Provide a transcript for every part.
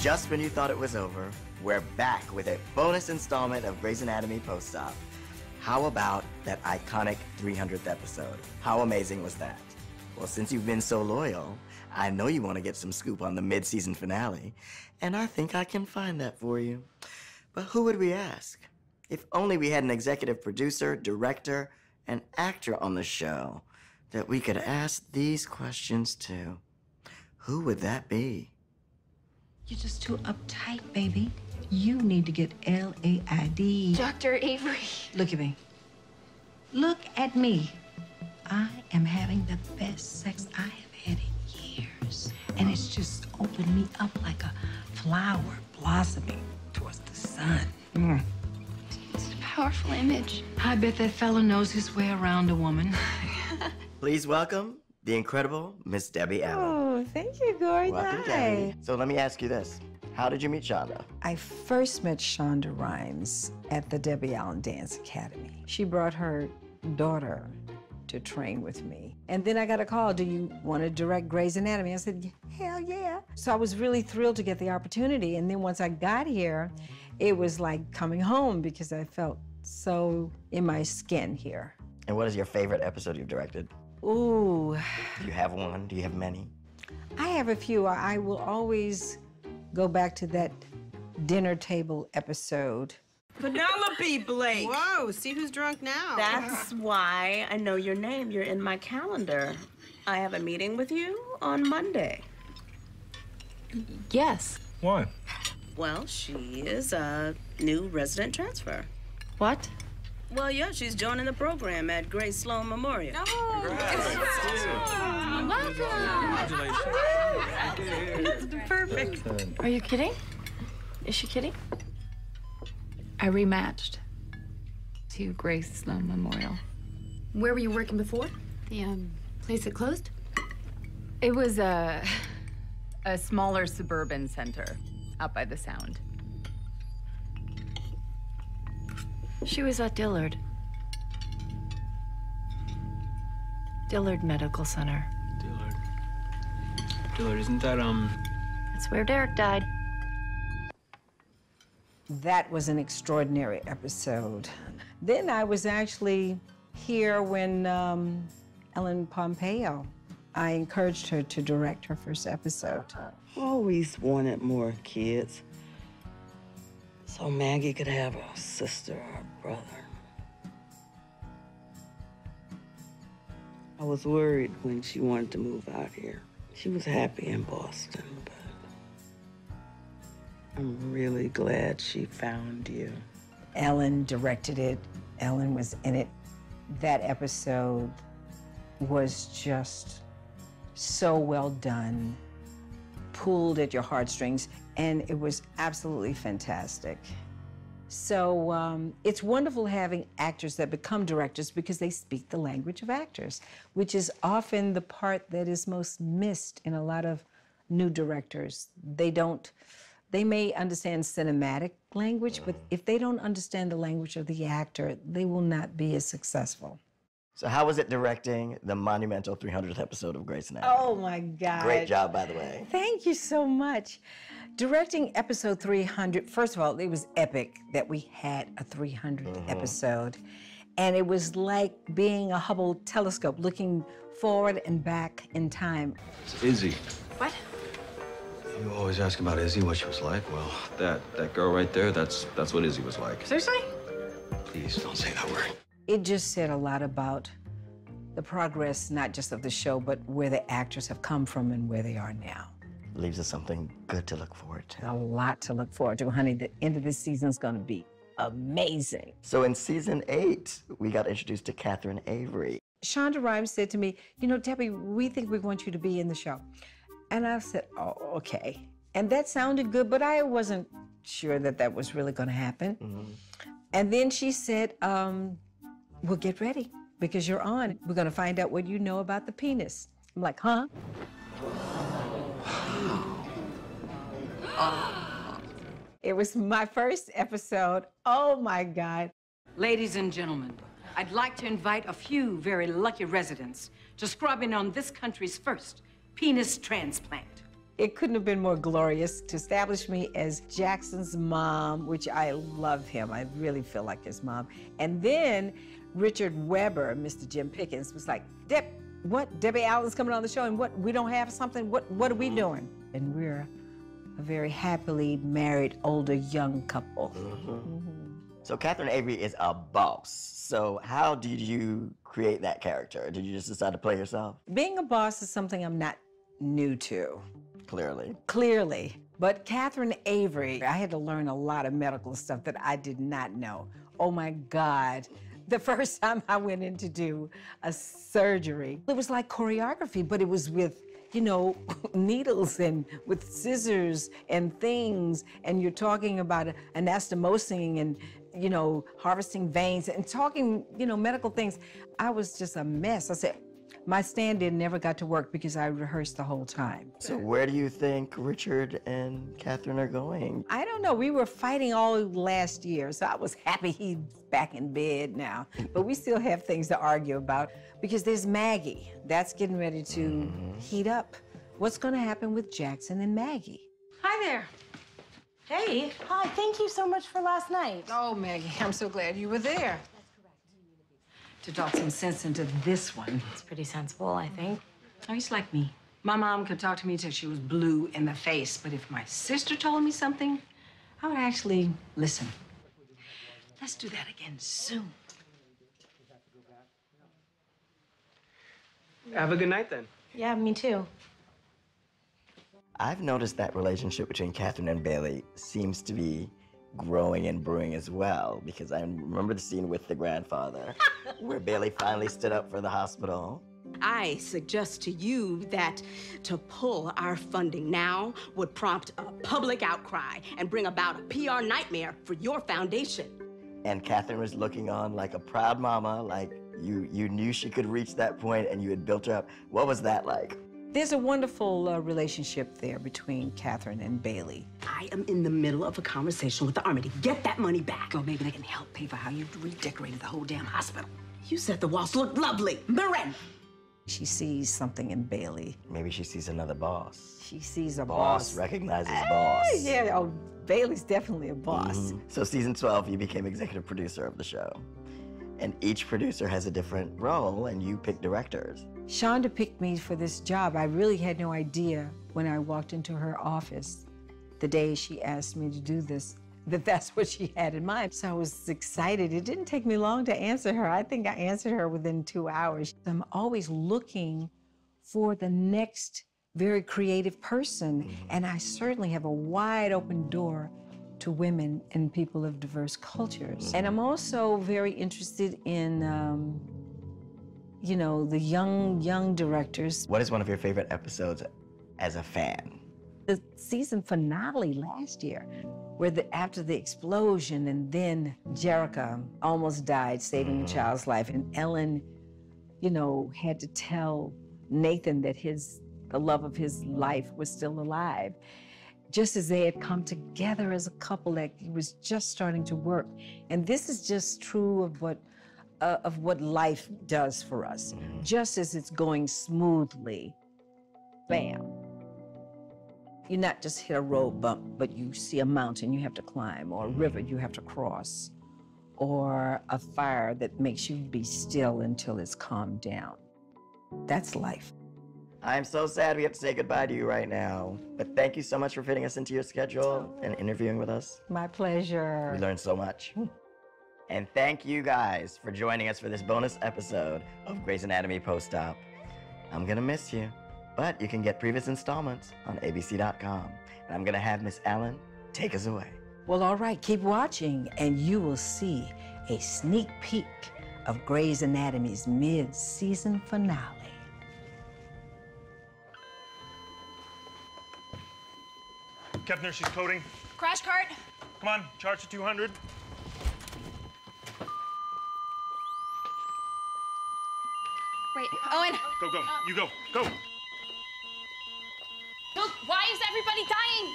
Just when you thought it was over, we're back with a bonus installment of Grey's Anatomy Post-Op. How about that iconic 300th episode? How amazing was that? Well, since you've been so loyal, I know you want to get some scoop on the mid-season finale, and I think I can find that for you. But who would we ask? If only we had an executive producer, director, and actor on the show that we could ask these questions to. Who would that be? You're just too uptight, baby. You need to get LAID. Dr. Avery. Look at me. Look at me. I am having the best sex I have had in years. And it's just opened me up like a flower blossoming towards the sun. It's a powerful image. I bet that fella knows his way around a woman. Please welcome the incredible Miss Debbie Allen. Oh, thank you, Gordon. Welcome, Debbie. So let me ask you this. How did you meet Shonda? I first met Shonda Rhimes at the Debbie Allen Dance Academy. She brought her daughter to train with me. And then I got a call, do you want to direct Grey's Anatomy? I said, hell yeah. So I was really thrilled to get the opportunity. And then once I got here, it was like coming home because I felt so in my skin here. And what is your favorite episode you've directed? Ooh. Do you have one? Do you have many? I have a few. I will always go back to that dinner table episode. Penelope Blake. Whoa, see who's drunk now. That's why I know your name. You're in my calendar. I have a meeting with you on Monday. Yes. Why? Well, she is a new resident transfer. What? Well, yeah, she's joining the program at Grace Sloan Memorial. Perfect. Are you kidding? Is she kidding? I rematched to Grace Sloan Memorial. Where were you working before? The Place that closed? it was a smaller suburban center out by the Sound. She was at Dillard. Dillard Medical Center. Dillard, isn't that, That's where Derek died. That was an extraordinary episode. Then I was actually here when Ellen Pompeo, I encouraged her to direct her first episode. Always wanted more kids, so Maggie could have a sister or a brother. I was worried when she wanted to move out here. She was happy in Boston, but I'm really glad she found you. Ellen directed it. Ellen was in it. That episode was just so well done, pulled at your heartstrings, and it was absolutely fantastic. So it's wonderful having actors that become directors because they speak the language of actors, which is often the part that is most missed in a lot of new directors. They may understand cinematic language, but if they don't understand the language of the actor, they will not be as successful. So how was it directing the monumental 300th episode of Grey's Anatomy? Oh my God. Great job, by the way. Thank you so much. Directing episode 300, first of all, it was epic that we had a 300th episode. And it was like being a Hubble telescope, looking forward and back in time. it's Izzy. What? You always ask about Izzy, what she was like. Well, that girl right there, that's what Izzy was like. Seriously? Please don't say that word. It just said a lot about the progress, not just of the show, but where the actors have come from and where they are now. Leaves us something good to look forward to. A lot to look forward to, honey. The end of this season is going to be amazing. So in season 8, we got introduced to Catherine Avery. Shonda Rhimes said to me, you know, Debbie, we think we want you to be in the show. And I said, oh, okay. And that sounded good, but I wasn't sure that that was really going to happen. And then she said, well, get ready because you're on. We're going to find out what you know about the penis. I'm like, huh? It was my first episode. Oh my God. Ladies and gentlemen, I'd like to invite a few very lucky residents to scrub in on this country's first penis transplant. It couldn't have been more glorious to establish me as Jackson's mom, which I love him. I really feel like his mom. And then Richard Weber, Mr. Jim Pickens, was like, what? Debbie Allen's coming on the show, and what? We don't have something? What are we doing? And we're a very happily married, older, young couple. So Catherine Avery is a boss. So how did you create that character? Did you just decide to play yourself? Being a boss is something I'm not new to. Clearly. But Catherine Avery, I had to learn a lot of medical stuff that I did not know. Oh my God. The first time I went in to do a surgery, it was like choreography, but it was with, you know, needles and with scissors and things, and you're talking about anastomosing and, you know, harvesting veins and talking, you know, medical things. I was just a mess. I said, my stand-in never got to work because I rehearsed the whole time. So where do you think Richard and Catherine are going? I don't know. We were fighting all last year, so I was happy he's back in bed now. But we still have things to argue about because there's Maggie. That's getting ready to heat up. What's going to happen with Jackson and Maggie? Hi there. Hey. Hi, thank you so much for last night. Oh, Maggie, I'm so glad you were there. To talk some sense into this one. It's pretty sensible, I think. Oh, he's like me. My mom could talk to me till she was blue in the face, but if my sister told me something, I would actually listen. Let's do that again soon. Have a good night, then. Yeah, me too. I've noticed that relationship between Catherine and Bailey seems to be growing and brewing as well, because I remember the scene with the grandfather where Bailey finally stood up for the hospital. I suggest to you that to pull our funding now would prompt a public outcry and bring about a PR nightmare for your foundation. And Catherine was looking on like a proud mama, like you knew she could reach that point and you had built her up. What was that like? There's a wonderful relationship there between Catherine and Bailey. I am in the middle of a conversation with the Army to get that money back. Or maybe they can help pay for how you redecorated the whole damn hospital. You said the walls look lovely. Miranda! She sees something in Bailey. Maybe she sees another boss. She sees a boss. boss. Recognizes boss. Yeah, oh, Bailey's definitely a boss. So season 12, you became executive producer of the show. And each producer has a different role, and you pick directors. Shonda picked me for this job. I really had no idea when I walked into her office the day she asked me to do this, that that's what she had in mind. So I was excited. It didn't take me long to answer her. I think I answered her within 2 hours. I'm always looking for the next very creative person, and I certainly have a wide open door to women and people of diverse cultures. And I'm also very interested in, you know, the young directors. What is one of your favorite episodes as a fan? The season finale last year, where after the explosion and then Jerica almost died saving a child's life, and Ellen, you know, had to tell Nathan that the love of his life was still alive. Just as they had come together as a couple that was just starting to work. And this is just true of what life does for us. Just as it's going smoothly, bam. You not just hit a road bump, but you see a mountain you have to climb, or a river you have to cross, or a fire that makes you be still until it's calmed down. That's life. I'm so sad we have to say goodbye to you right now, but thank you so much for fitting us into your schedule and interviewing with us. My pleasure. We learned so much. And thank you guys for joining us for this bonus episode of Grey's Anatomy Post-Op. I'm gonna miss you, but you can get previous installments on abc.com. And I'm gonna have Miss Allen take us away. Well, all right, keep watching and you will see a sneak peek of Grey's Anatomy's mid-season finale. Kepner, she's coding. Crash cart. Come on, charge to 200. Wait, Owen. Go, go. You go. Go. Look, why is everybody dying?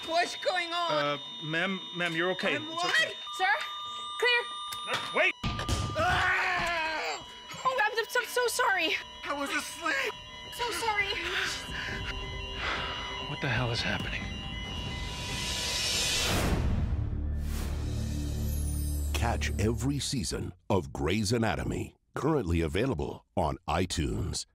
What's going on? Ma'am, you're okay. I'm It's okay. Sir? Clear. Wait! Oh, I'm so so sorry. I was asleep. So sorry. What the hell is happening? Catch every season of Grey's Anatomy, currently available on iTunes.